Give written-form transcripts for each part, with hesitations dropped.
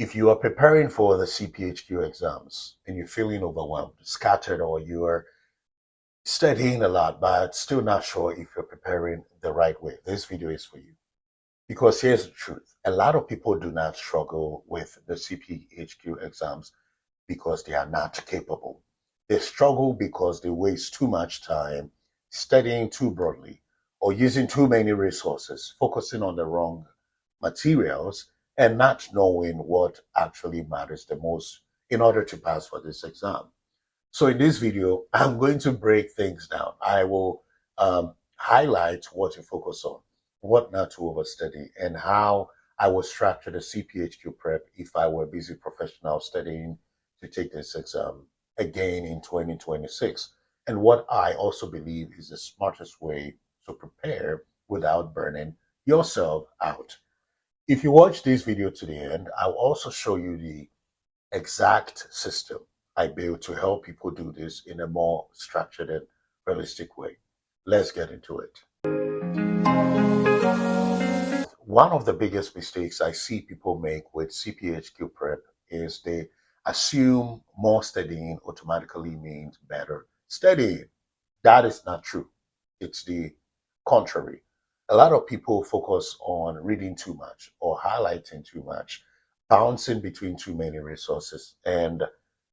If you are preparing for the CPHQ exams and you're feeling overwhelmed, scattered, or you're studying a lot, but still not sure if you're preparing the right way, this video is for you. Because here's the truth. A lot of people do not struggle with the CPHQ exams because they are not capable. They struggle because they waste too much time studying too broadly or using too many resources, focusing on the wrong materials, and not knowing what actually matters the most in order to pass for this exam. So in this video, I'm going to break things down. I will highlight what to focus on, what not to overstudy, and how I will structure the CPHQ prep if I were a busy professional studying to take this exam again in 2026, and what I also believe is the smartest way to prepare without burning yourself out. If you watch this video to the end, I'll also show you the exact system I built to help people do this in a more structured and realistic way. Let's get into it. One of the biggest mistakes I see people make with CPHQ prep is they assume more studying automatically means better studying. That is not true. It's the contrary. A lot of people focus on reading too much or highlighting too much, bouncing between too many resources, and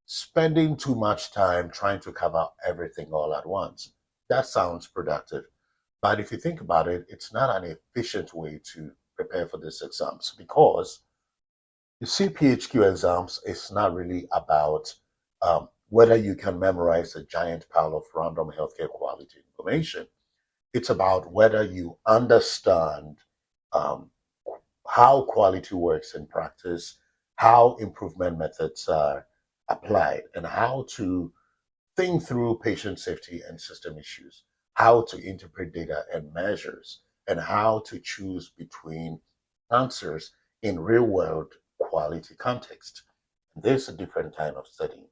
spending too much time trying to cover everything all at once. That sounds productive. But if you think about it, it's not an efficient way to prepare for these exams because the CPHQ exams is not really about whether you can memorize a giant pile of random healthcare quality information. It's about whether you understand um, how quality works in practice, how improvement methods are applied, and how to think through patient safety and system issues, how to interpret data and measures, and how to choose between answers in real world quality context. There's a different kind of studying.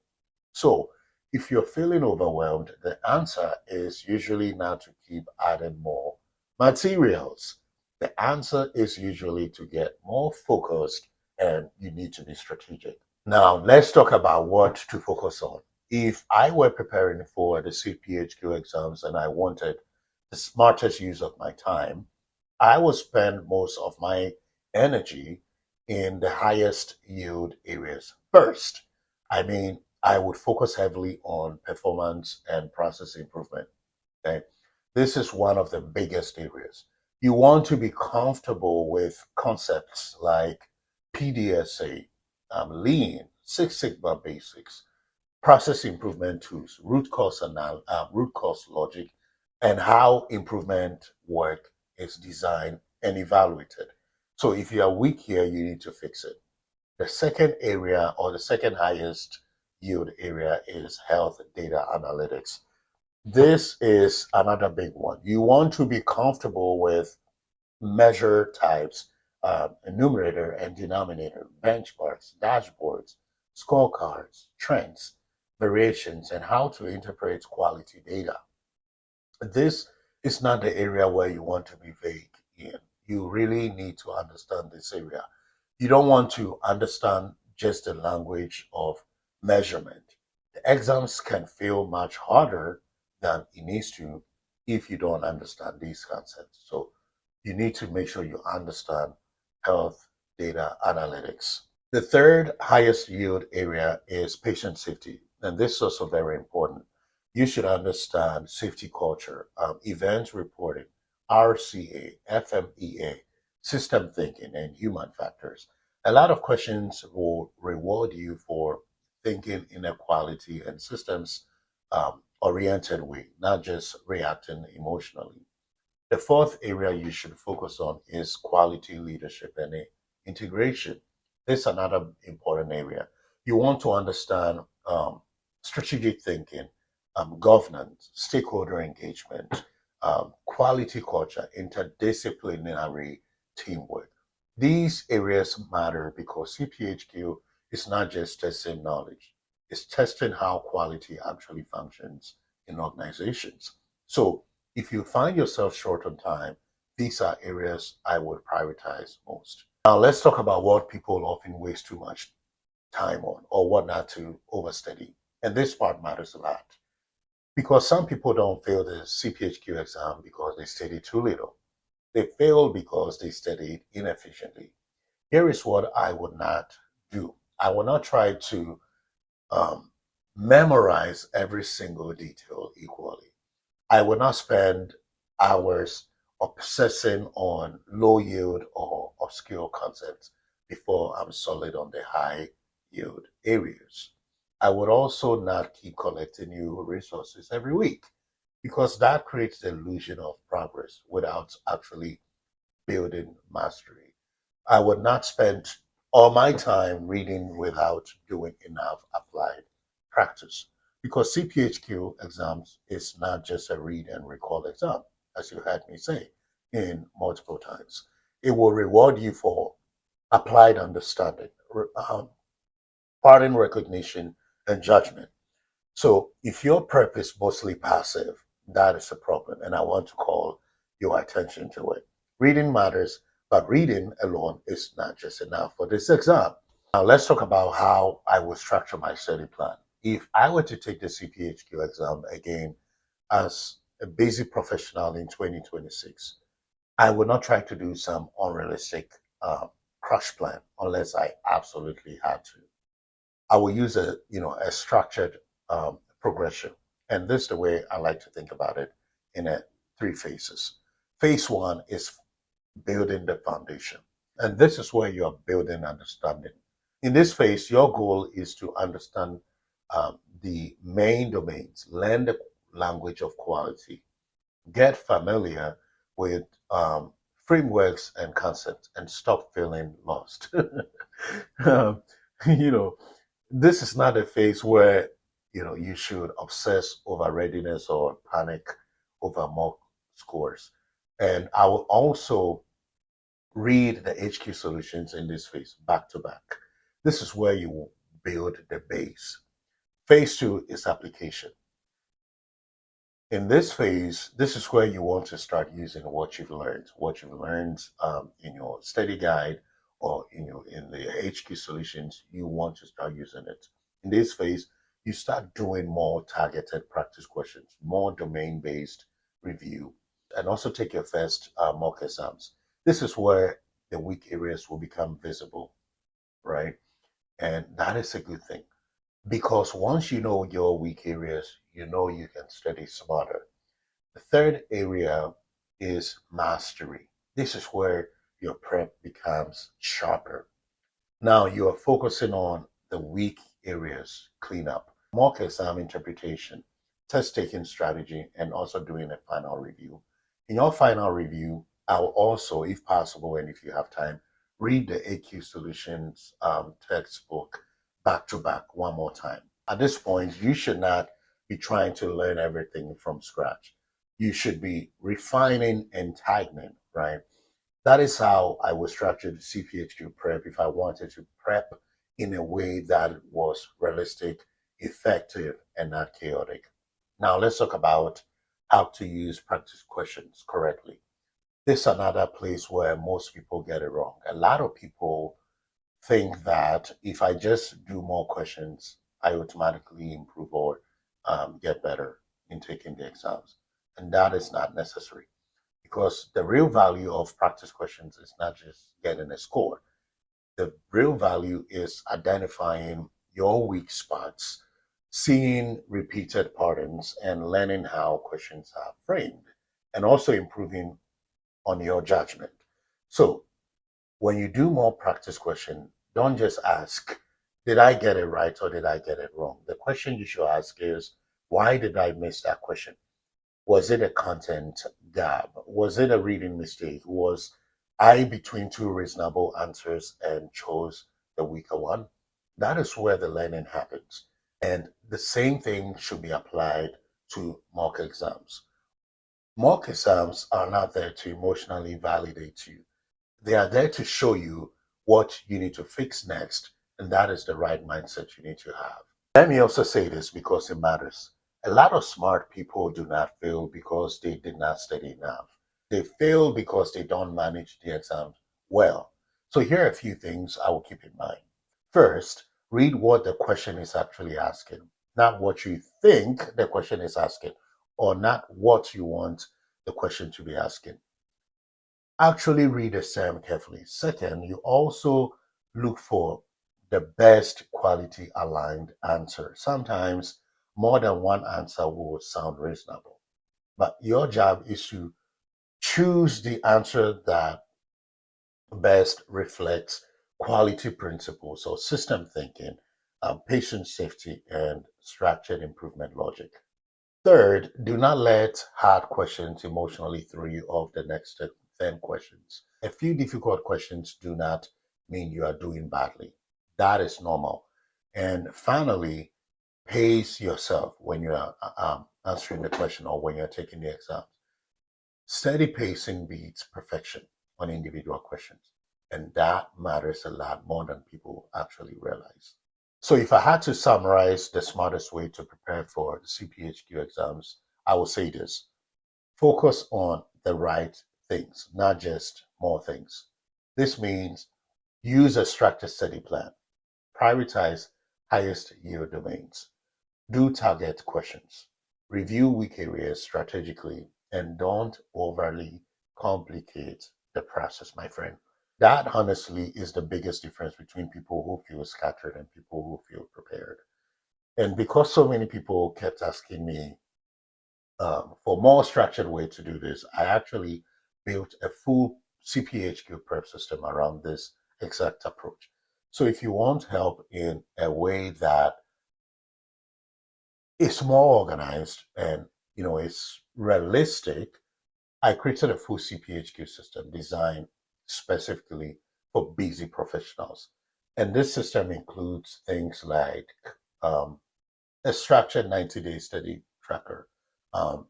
So, if you're feeling overwhelmed, the answer is usually not to keep adding more materials. The answer is usually to get more focused, and you need to be strategic. Now, let's talk about what to focus on. If I were preparing for the CPHQ exams and I wanted the smartest use of my time, I would spend most of my energy in the highest yield areas first. I would focus heavily on performance and process improvement. Okay? This is one of the biggest areas. You want to be comfortable with concepts like PDSA, Lean, Six Sigma basics, process improvement tools, root cause logic, and how improvement work is designed and evaluated. So if you are weak here, you need to fix it. The second area or the second highest yield area is health data analytics. This is another big one. You want to be comfortable with measure types, numerator and denominator, benchmarks, dashboards, scorecards, trends, variations, and how to interpret quality data. This is not the area where you want to be vague in. You really need to understand this area. You don't want to understand just the language of measurement. The exams can feel much harder than it needs to if you don't understand these concepts. So you need to make sure you understand health data analytics. The third highest yield area is patient safety, and this is also very important. You should understand safety culture, event reporting, RCA, FMEA, system thinking, and human factors. A lot of questions will reward you for thinking in a quality and systems oriented way, not just reacting emotionally. The fourth area you should focus on is quality leadership and integration. This is another important area. You want to understand strategic thinking, governance, stakeholder engagement, quality culture, interdisciplinary teamwork. These areas matter because CPHQ is not just testing knowledge, it's testing how quality actually functions in organizations. So if you find yourself short on time, these are areas I would prioritize most. Now, let's talk about what people often waste too much time on or what not to overstudy. And this part matters a lot because some people don't fail the CPHQ exam because they study too little. They fail because they studied inefficiently. Here is what I would not do. I will not try to um, memorize every single detail equally. I will not spend hours obsessing on low yield or obscure concepts before I'm solid on the high yield areas. I would also not keep collecting new resources every week because that creates the illusion of progress without actually building mastery. I would not spend all my time reading without doing enough applied practice because CPHQ exams is not just a read and recall exam, as you heard me say in multiple times. It will reward you for applied understanding, pattern recognition, and judgment. So if your prep is mostly passive, that is a problem, and I want to call your attention to it. Reading matters, but reading alone is not just enough for this exam. Now let's talk about how I will structure my study plan. If I were to take the CPHQ exam again as a basic professional in 2026, I would not try to do some unrealistic crush plan unless I absolutely had to. I will use a structured progression, and this is the way I like to think about it in three phases. Phase one is building the foundation, and this is where you are building understanding. In this phase, your goal is to understand the main domains, learn the language of quality, get familiar with frameworks and concepts, and stop feeling lost. um, you know, this is not a phase where you should obsess over readiness or panic over mock scores. And I will also read the HQ solutions in this phase back to back. This is where you will build the base. Phase two is application. In this phase, this is where you want to start using what you've learned in your study guide or in the HQ solutions. You want to start using it. In this phase, you start doing more targeted practice questions, more domain-based review, and also take your first mock exams. This is where the weak areas will become visible, right? And that is a good thing because once you know your weak areas, you know you can study smarter. The third area is mastery. This is where your prep becomes sharper. Now you are focusing on the weak areas cleanup, mock exam interpretation, test taking strategy, and also doing a final review. In your final review, I'll also, if possible, and if you have time, read the AQ Solutions textbook back to back one more time. At this point, you should not be trying to learn everything from scratch. You should be refining and tightening, right? That is how I would structure the CPHQ prep if I wanted to prep in a way that was realistic, effective, and not chaotic. Now let's talk about how to use practice questions correctly. This is another place where most people get it wrong. A lot of people think that if I just do more questions, I automatically improve or get better in taking the exams. And that is not necessary because the real value of practice questions is not just getting a score. The real value is identifying your weak spots, seeing repeated patterns, and learning how questions are framed, and also improving on your judgment. So when you do more practice question, don't just ask, did I get it right or did I get it wrong? The question you should ask is, why did I miss that question? Was it a content gap? Was it a reading mistake? Was I between two reasonable answers and chose the weaker one? That is where the learning happens. And the same thing should be applied to mock exams. Mock exams are not there to emotionally validate you. They are there to show you what you need to fix next, and that is the right mindset you need to have. Let me also say this because it matters. A lot of smart people do not fail because they did not study enough. They fail because they don't manage the exams well. So here are a few things I will keep in mind. First, read what the question is actually asking, not what you think the question is asking, or not what you want the question to be asking. Actually read the SAM carefully. Second, you also look for the best quality aligned answer. Sometimes more than one answer will sound reasonable, but your job is to choose the answer that best reflects quality principles or system thinking, patient safety, and structured improvement logic. Third, do not let hard questions emotionally throw you off the next 10 questions. A few difficult questions do not mean you are doing badly. That is normal. And finally, pace yourself when you are answering the question or when you're taking the exam. Steady pacing beats perfection on individual questions. And that matters a lot more than people actually realize. So if I had to summarize the smartest way to prepare for the CPHQ exams, I would say this. Focus on the right things, not just more things. This means use a structured study plan, prioritize highest yield domains, do target questions, review weak areas strategically, and don't overly complicate the process, my friend. That honestly is the biggest difference between people who feel scattered and people who feel prepared. And because so many people kept asking me for more structured way to do this, I actually built a full CPHQ prep system around this exact approach. So if you want help in a way that is more organized and is realistic, I created a full CPHQ system designed specifically for busy professionals. And this system includes things like um, a structured 90-day study tracker, um,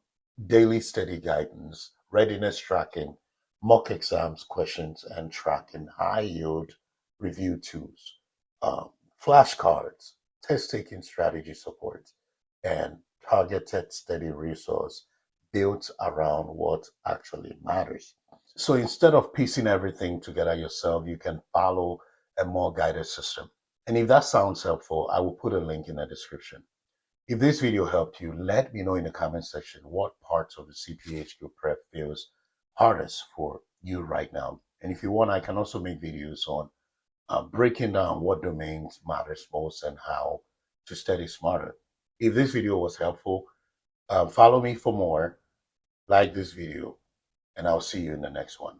daily study guidance, readiness tracking, mock exams, questions, and tracking, high yield review tools, um, flashcards, test taking strategy support, and targeted study resource built around what actually matters. So instead of piecing everything together yourself, you can follow a more guided system. And if that sounds helpful, I will put a link in the description. If this video helped you, let me know in the comment section what parts of the CPHQ prep feels hardest for you right now. And if you want, I can also make videos on breaking down what domains matters most and how to study smarter. If this video was helpful, follow me for more, like this video, and I'll see you in the next one.